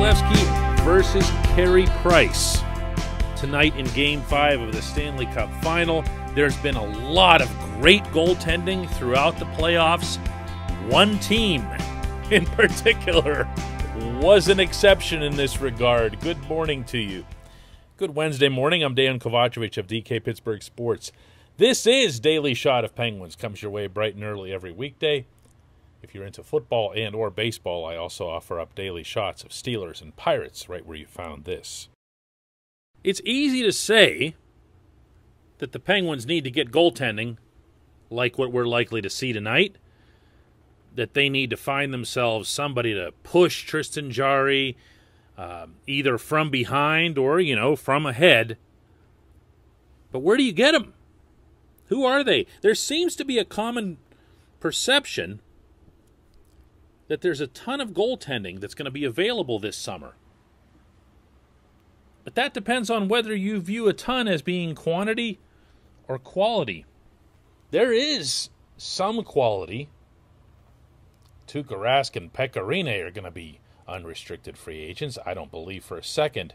Vasilevsky versus Carey Price. Tonight in Game 5 of the Stanley Cup Final, there's been a lot of great goaltending throughout the playoffs. One team in particular was an exception in this regard. Good morning to you. Good Wednesday morning. I'm Dan Kovacevic of DK Pittsburgh Sports. This is Daily Shot of Penguins. Comes your way bright and early every weekday. If you're into football and or baseball, I also offer up daily shots of Steelers and Pirates right where you found this. It's easy to say that the Penguins need to get goaltending like what we're likely to see tonight, that they need to find themselves somebody to push Tristan Jarry either from behind or, from ahead. But where do you get them? Who are they? There seems to be a common perception that there's a ton of goaltending that's going to be available this summer. But that depends on whether you view a ton as being quantity or quality. There is some quality. Tuukka Rask and Pekka Rinne are going to be unrestricted free agents. I don't believe for a second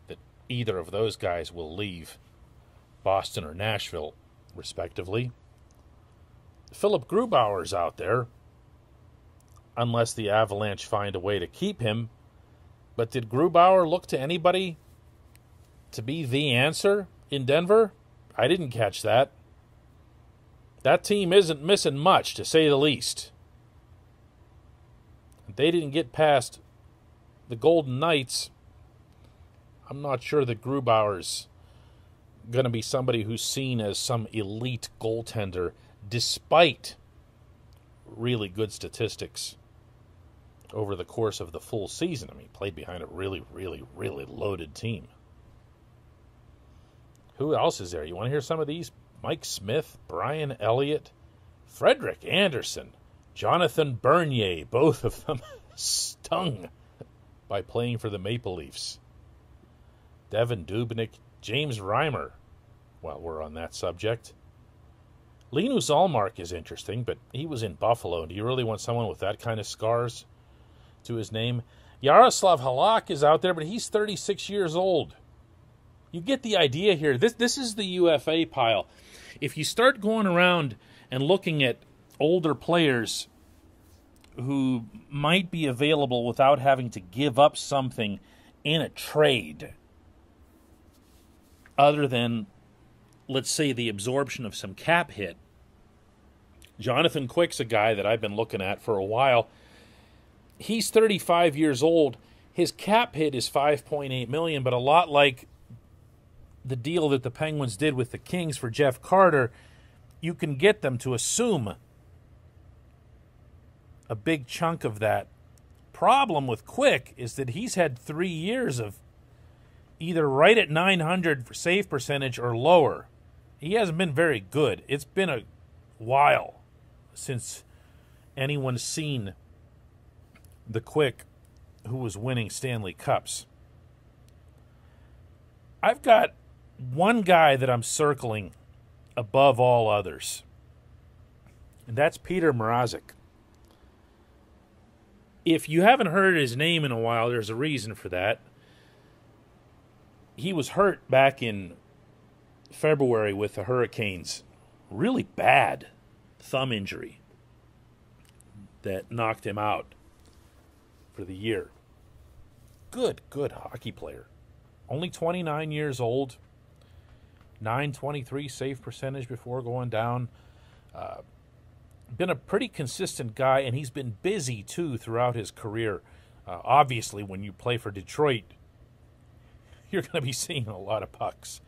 that either of those guys will leave Boston or Nashville, respectively. Philip Grubauer's out there, unless the Avalanche find a way to keep him. But did Grubauer look to anybody to be the answer in Denver? I didn't catch that. That team isn't missing much, to say the least. They didn't get past the Golden Knights. I'm not sure that Grubauer's going to be somebody who's seen as some elite goaltender, despite really good statistics over the course of the full season. I mean, he played behind a really, really, really loaded team. Who else is there? You want to hear some of these? Mike Smith, Brian Elliott, Frederik Andersen, Jonathan Bernier, both of them stung by playing for the Maple Leafs. Devin Dubnyk, James Reimer, while we're on that subject. Linus Ullmark is interesting, but he was in Buffalo. Do you really want someone with that kind of scars to his name? Yaroslav Halak is out there, but he's 36 years old. You get the idea here. This is the UFA pile. If you start going around and looking at older players who might be available without having to give up something in a trade, other than, let's say, the absorption of some cap hit. Jonathan Quick's a guy that I've been looking at for a while. He's 35 years old. His cap hit is $5.8 million, but a lot like the deal that the Penguins did with the Kings for Jeff Carter, you can get them to assume a big chunk of that. Problem with Quick is that he's had 3 years of either right at 900 for save percentage or lower. He hasn't been very good. It's been a while since anyone's seen the Quick who was winning Stanley Cups. I've got one guy that I'm circling above all others, and that's Petr Mrazek. If you haven't heard his name in a while, there's a reason for that. He was hurt back in February with the Hurricanes. Really bad thumb injury that knocked him out for the year. Good hockey player. Only 29 years old. .923 save percentage before going down. Been a pretty consistent guy, and he's been busy, too, throughout his career. Obviously, when you play for Detroit, you're going to be seeing a lot of pucks.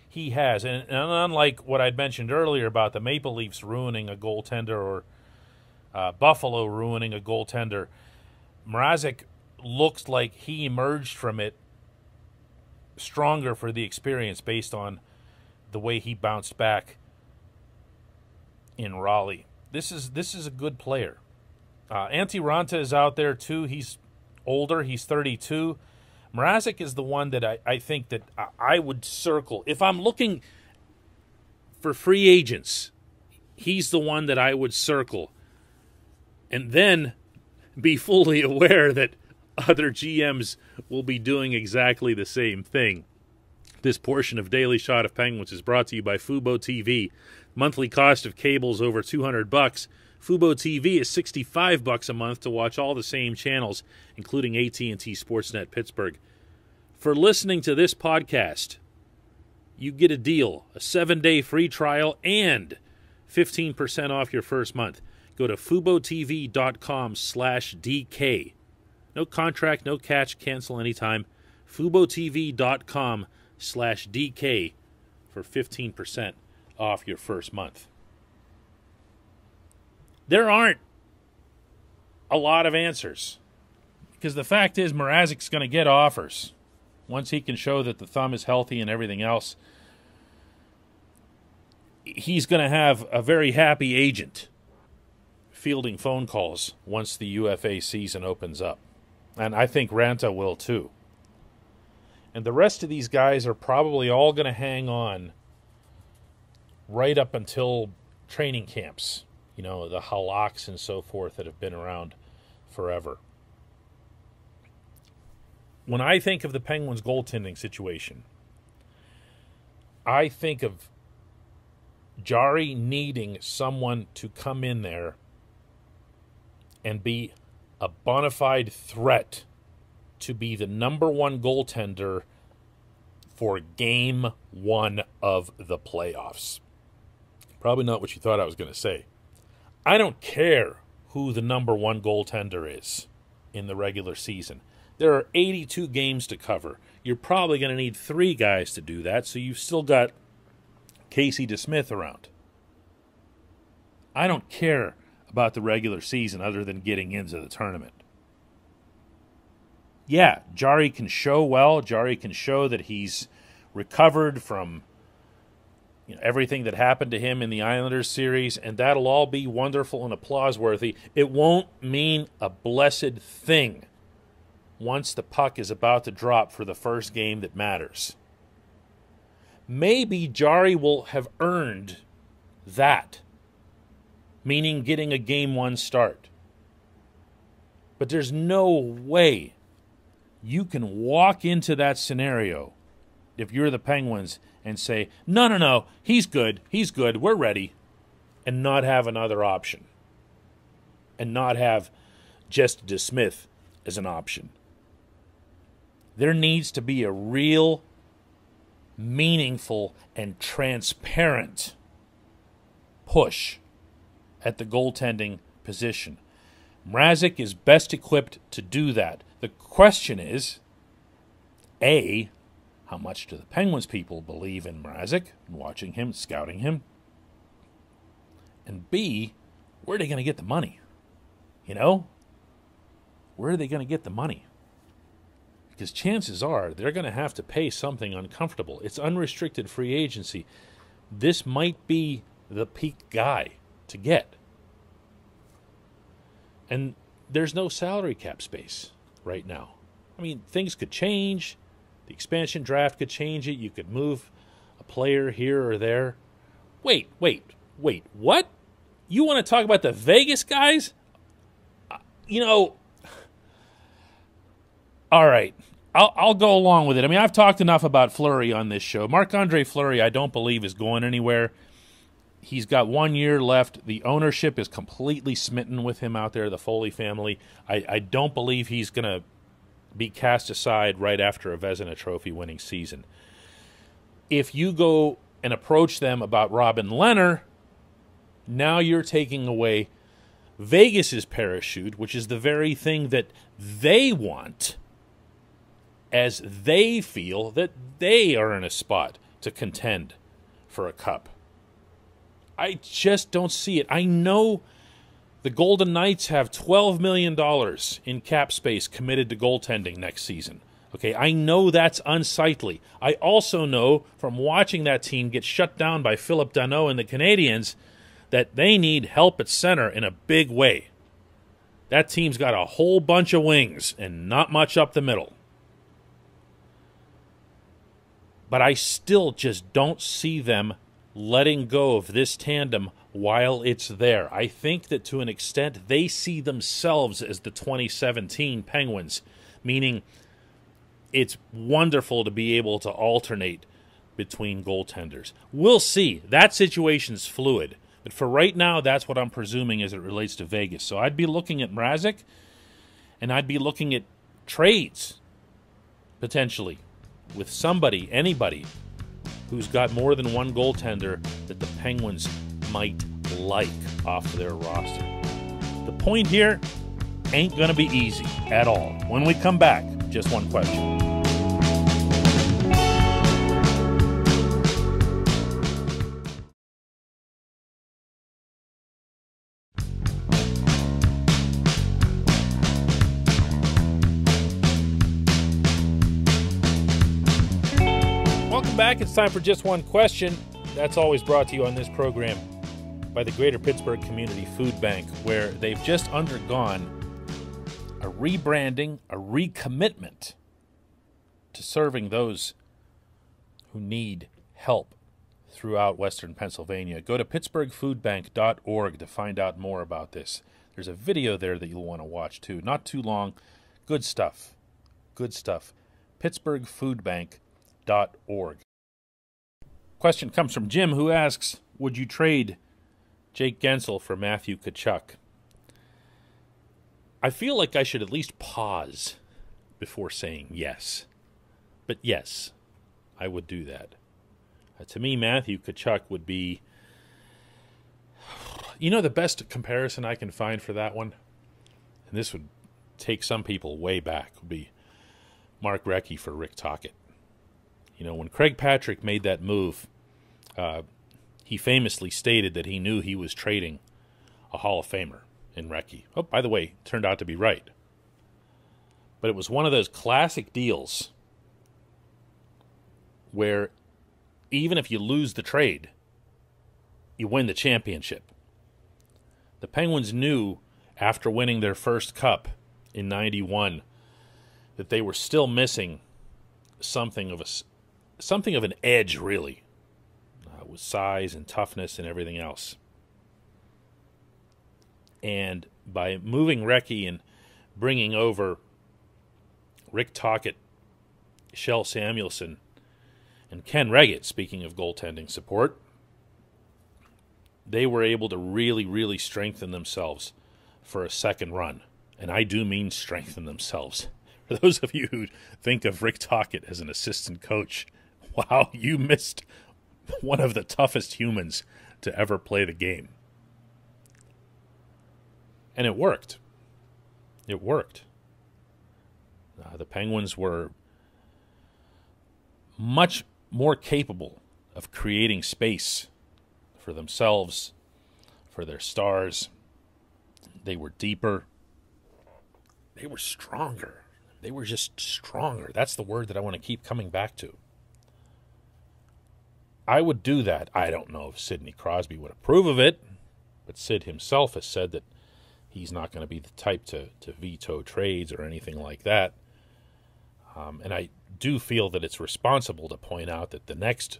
He has, and unlike what I'd mentioned earlier about the Maple Leafs ruining a goaltender or Buffalo ruining a goaltender, Mrazek looks like he emerged from it stronger for the experience based on the way he bounced back in Raleigh. This is a good player. Antti Ranta is out there too. He's older. He's 32. Mrazek is the one that I think that I would circle. If I'm looking for free agents, he's the one that I would circle. And then be fully aware that other GMs will be doing exactly the same thing. This portion of Daily Shot of Penguins is brought to you by Fubo TV. Monthly cost of cable is over $200. Fubo TV is $65 a month to watch all the same channels, including AT&T Sportsnet Pittsburgh. For listening to this podcast, you get a deal, a 7-day free trial, and 15% off your first month. Go to FuboTV.com/DK. No contract, no catch, cancel anytime. FuboTV.com/DK for 15% off your first month. There aren't a lot of answers, because the fact is Mrazek's going to get offers. Once he can show that the thumb is healthy and everything else, he's going to have a very happy agent fielding phone calls once the UFA season opens up. And I think Ranta will too. And the rest of these guys are probably all going to hang on right up until training camps. You know, the Halaks and so forth that have been around forever. When I think of the Penguins' goaltending situation, I think of Jari needing someone to come in there and be a bona fide threat to be the number one goaltender for Game 1 of the playoffs. Probably not what you thought I was going to say. I don't care who the number one goaltender is in the regular season. There are 82 games to cover. You're probably going to need 3 guys to do that, so you've still got Casey DeSmith around. I don't care about the regular season other than getting into the tournament. Yeah, Jari can show well. Jari can show that he's recovered from everything that happened to him in the Islanders series, and that'll all be wonderful and applause-worthy. It won't mean a blessed thing once the puck is about to drop for the first game that matters. Maybe Jari will have earned that, meaning getting a Game 1 start. But there's no way you can walk into that scenario if you're the Penguins and say, no, he's good, we're ready, and not have another option. And not have just DeSmith as an option. There needs to be a real, meaningful, and transparent push at the goaltending position. Mrazek is best equipped to do that. The question is, A, how much do the Penguins people believe in Mrazek, watching him, scouting him? And B, where are they going to get the money? Where are they going to get the money? Because chances are they're going to have to pay something uncomfortable. It's unrestricted free agency. This might be the peak guy to get. And there's no salary cap space right now. I mean, things could change. The expansion draft could change it. You could move a player here or there. Wait, what? You want to talk about the Vegas guys? All right. I'll go along with it. I mean, I've talked enough about Fleury on this show. Marc-Andre Fleury, I don't believe, is going anywhere. He's got 1 year left. The ownership is completely smitten with him out there, the Foley family. I don't believe he's going to be cast aside right after a Vezina Trophy winning season. If you go and approach them about Robin Lehner, now you're taking away Vegas's parachute, which is the very thing that they want, as they feel that they are in a spot to contend for a cup. I just don't see it. I know the Golden Knights have $12 million in cap space committed to goaltending next season. Okay, I know that's unsightly. I also know from watching that team get shut down by Philip Danault and the Canadiens that they need help at center in a big way. That team's got a whole bunch of wings and not much up the middle. But I still just don't see them letting go of this tandem while it's there. I think that to an extent they see themselves as the 2017 Penguins. meaning it's wonderful to be able to alternate between goaltenders. We'll see. That situation's fluid. But for right now, that's what I'm presuming as it relates to Vegas. So I'd be looking at Mrazek, and I'd be looking at trades, potentially, with somebody, anybody, who's got more than one goaltender that the Penguins might like off their roster. The point here ain't going to be easy at all. When we come back, just one question. Welcome back. It's time for Just One Question. That's always brought to you on this program by the Greater Pittsburgh Community Food Bank, where they've just undergone a rebranding, a recommitment to serving those who need help throughout Western Pennsylvania. Go to pittsburghfoodbank.org to find out more about this. There's a video there that you'll want to watch too. Not too long. Good stuff. Good stuff. pittsburghfoodbank.org. Question comes from Jim, who asks, would you trade Jake Guentzel for Matthew Tkachuk? I feel like I should at least pause before saying yes. But yes, I would do that. To me, Matthew Tkachuk would be... the best comparison I can find for that one, and this would take some people way back, would be Mark Recchi for Rick Tocchet. When Craig Patrick made that move, he famously stated that he knew he was trading a Hall of Famer in Recchi. Oh, by the way, turned out to be right. But it was one of those classic deals where even if you lose the trade, you win the championship. The Penguins knew after winning their first cup in '91 that they were still missing something of an edge, really, with size and toughness and everything else. And by moving Recchi and bringing over Rick Tocchet, Kjell Samuelsson, and Ken Reggett, speaking of goaltending support, they were able to really, really strengthen themselves for a second run. And I do mean strengthen themselves. For those of you who think of Rick Tocchet as an assistant coach, wow, you missed one of the toughest humans to ever play the game. And it worked. It worked. The Penguins were much more capable of creating space for themselves, for their stars. They were deeper. They were stronger. They were just stronger. That's the word that I want to keep coming back to. I would do that. I don't know if Sidney Crosby would approve of it, but Sid himself has said that he's not going to be the type to veto trades or anything like that. And I do feel that it's responsible to point out that the next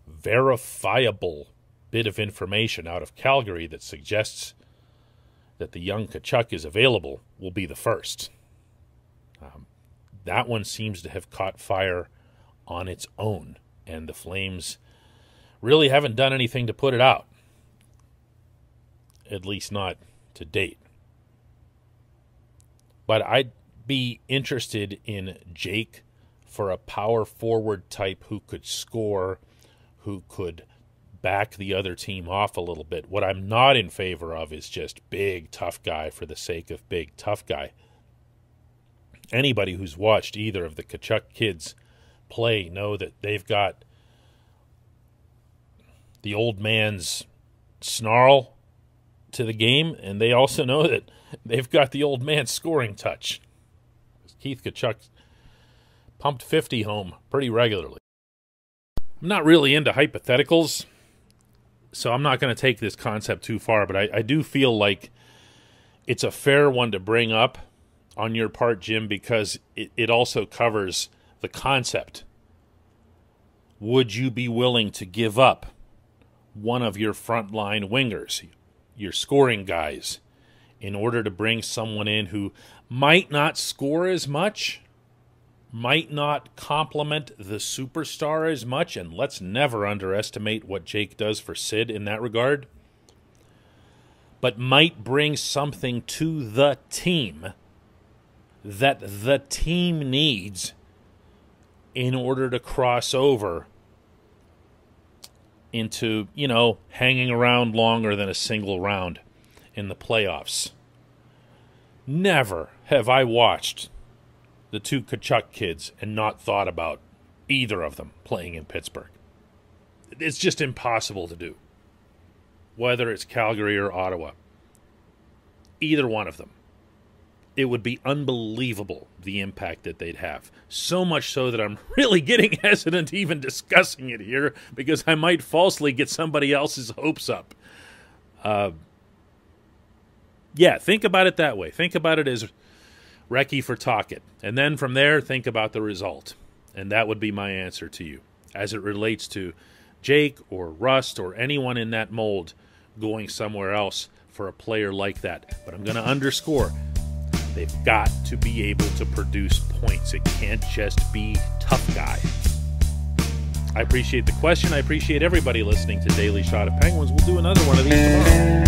verifiable bit of information out of Calgary that suggests that the young Tkachuk is available will be the first. That one seems to have caught fire on its own, and the Flames really haven't done anything to put it out, at least not to date. But I'd be interested in Jake for a power forward type who could score, who could back the other team off a little bit. What I'm not in favor of is just big, tough guy for the sake of big, tough guy. Anybody who's watched either of the Tkachuk kids play know that they've got the old man's snarl to the game, and they also know that they've got the old man's scoring touch. Keith Tkachuk pumped 50 home pretty regularly. I'm not really into hypotheticals, so I'm not going to take this concept too far, but I do feel like it's a fair one to bring up on your part, Jim, because it also covers the concept. Would you be willing to give up one of your frontline wingers, your scoring guys, in order to bring someone in who might not score as much, might not complement the superstar as much, and let's never underestimate what Jake does for Sid in that regard, but might bring something to the team that the team needs in order to cross over into, hanging around longer than a single round in the playoffs. Never have I watched the two Kachuk kids and not thought about either of them playing in Pittsburgh. It's just impossible to do, whether it's Calgary or Ottawa. Either one of them. It would be unbelievable, the impact that they'd have. So much so that I'm really getting hesitant even discussing it here because I might falsely get somebody else's hopes up. Think about it that way. Think about it as Recce for Tocchet. And then from there, think about the result. And that would be my answer to you. As it relates to Jake or Rust or anyone in that mold going somewhere else for a player like that. But I'm going to underscore, they've got to be able to produce points. It can't just be tough guy. I appreciate the question. I appreciate everybody listening to Daily Shot of Penguins. We'll do another one of these tomorrow.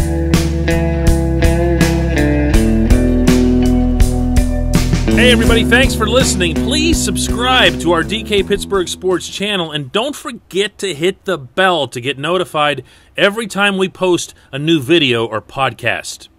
Hey everybody, thanks for listening. Please subscribe to our DK Pittsburgh Sports channel and don't forget to hit the bell to get notified every time we post a new video or podcast.